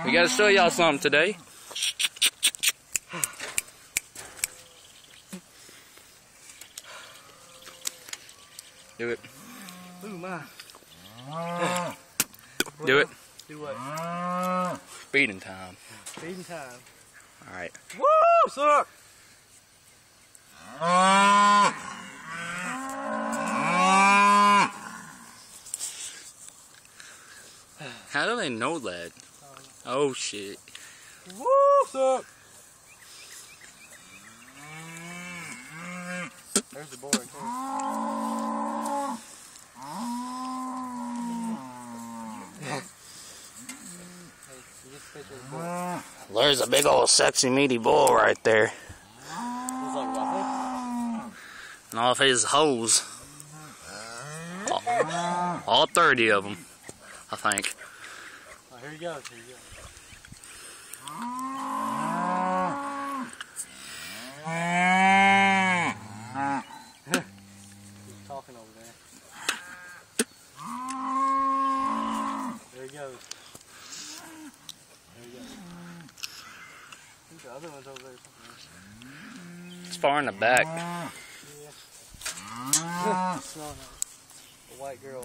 We gotta show y'all something today. Do it. Ooh, my. Do it. Do what? Feeding time. Feeding time. Alright. Woo! Suck! How do they know that? Oh shit. Woo! Suck! There's the boy right there. There's a big old sexy meaty bull right there. And all of his hoes. All 30 of them, I think. Oh, here he goes, here he goes. He's talking over there. There he goes. There he goes. I think the other one's over there somewhere. It's far in the back. Yeah. The white girl.